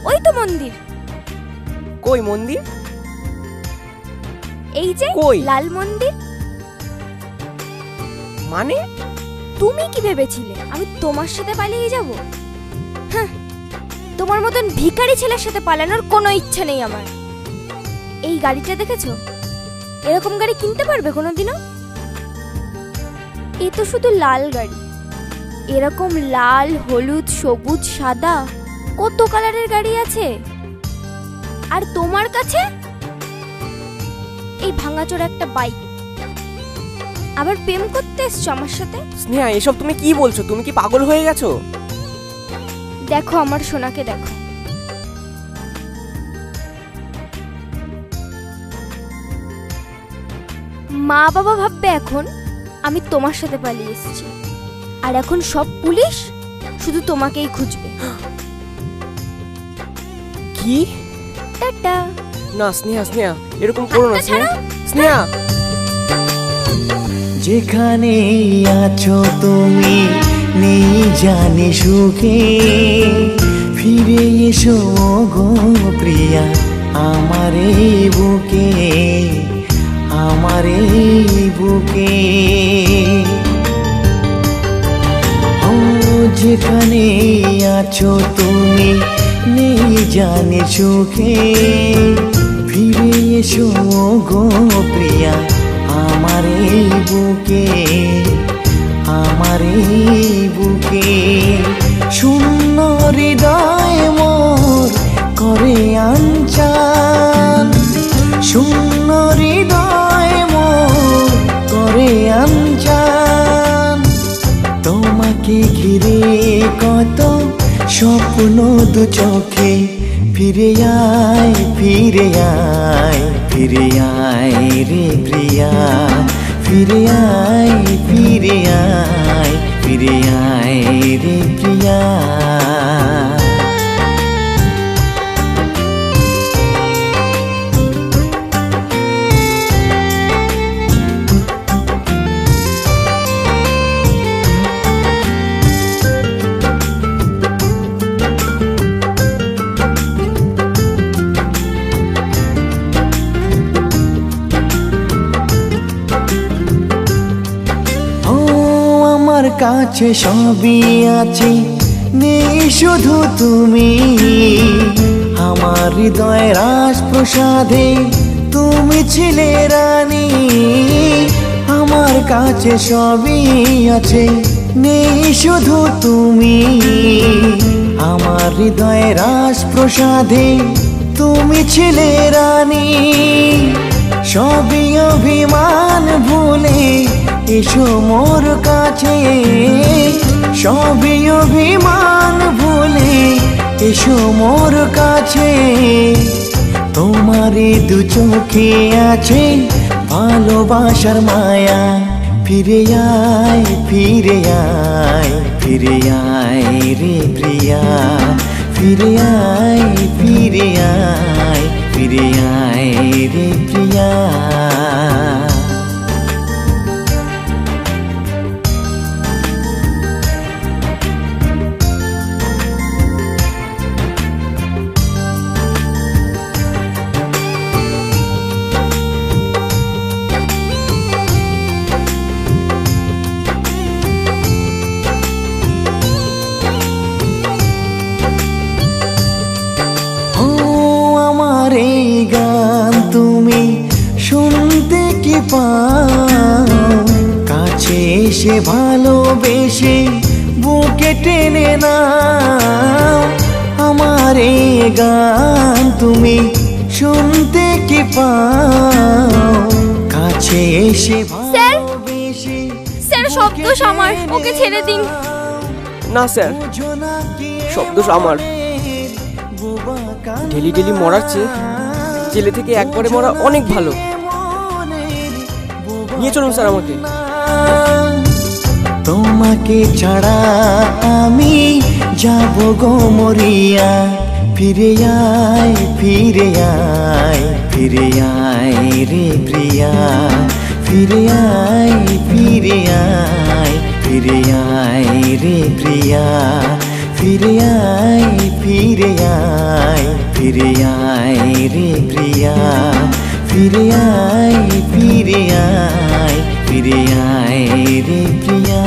ওই তো মন্দির। কই মন্দির? এই যে কই? লাল মন্দির। মানে? তুমি কি ভেবেছিলে আমি তোমার সাথে পালিয়ে যাব? হ্যাঁ, তোমার মতন ভিখারি ছেলের সাথে পালানোর কোনো ইচ্ছা নেই আমার। এই গাড়িটা দেখেছো? এরকম গাড়ি কিনতে পারবে কোনোদিনও? এ তো শুধু লাল গাড়ি। এরকম লাল, হলুদ, সবুজ, সাদা কত কালারের গাড়ি আছে। আর তোমার কাছে এই ভাঙাচোরা একটা বাইক। আবার প্রেম করতে এসছো আমার সাথে? স্নেহা, এসব তুমি কি বলছো? তুমি কি পাগল হয়ে গেছো? দেখো আমার সোনাকে দেখো। মা বাবা ভাববে এখন আমি তোমার সাথে পালিয়ে এসেছি, আর এখন সব পুলিশ শুধু তোমাকেই খুঁজবে। কি? টাটা। না স্নেহা, স্নেহা এরকম করো না হাতটা স্নেহা। ছাড়ো। স্নেহা, যেখানে আছো তুমি নেই জানি সুখে, ফিরে এসো গো প্রিয়া আমার এই বুকে, আমার এই বুকে। ও যেখানে আছো তুমি নেই জানি সুখে, ফিরে এসো গো প্রিয়া আমার এই বুকে, আমার এই বুকে। শূন্য হৃদয় মোর করে আনচান, শূন্য হৃদয় মোর করে আনচান। তোমাকে ঘিরে কত স্বপ্ন দু চোখে, ফিরে আয়, ফিরে আয়, ফিরে আয় রে প্রিয়া, ফিরে আয়, ফিরে আয়, ফিরে আয় রে প্রিয়া। কাছে সবই আছে, নেই শুধু তুমি। আমার হৃদয় রাজপ্রসাদে তুমি ছিলে রানী। আমার কাছে সবই আছে, নেই শুধু তুমি। আমার হৃদয় রাজপ্রসাদে তুমি ছিলে রানী। সবই অভিমান ভুলে এসো মোর কাছে, সবই অভিমান ভুলে এসো মোর কাছে। তোমারই দু চোখে আছে ভালোবাসার মায়া, ফিরে আয়, ফিরে আয়, ফিরে আয় রে প্রিয়া, ফিরে আয়, ফিরে আয়, ফিরে আয় রে প্রিয়া। গান তুমি শুনতে কি পাও, কাছে এসে ভালোবেসে বুকে টেনে নাও। আমার এই গান তুমি শুনতে কি পাও, কাছে এসে ভালোবেসে। স্যার শব্দ আমার, ওকে ছেড়ে দিন। না স্যার, শব্দ আমার। ডেলি ডেলি মরার চেয়ে জেলে থেকে একবারে মরা অনেক ভালো। নিয়ে চলুন স্যার আমাকে। তোমাকে ছাড়া আমি যাব গো মরিয়া, ফিরে আয়, ফিরে আয়, ফিরে আয় রে প্রিয়া, ফিরে আয়, ফিরে আয়, ফিরে আয় রে প্রিয়া, ফিরে আয় ফিরে আয় ফিরে আয় রে প্রিয়া ফিরে আয় ফিরে আয় ফিরে আয় রে প্রিয়া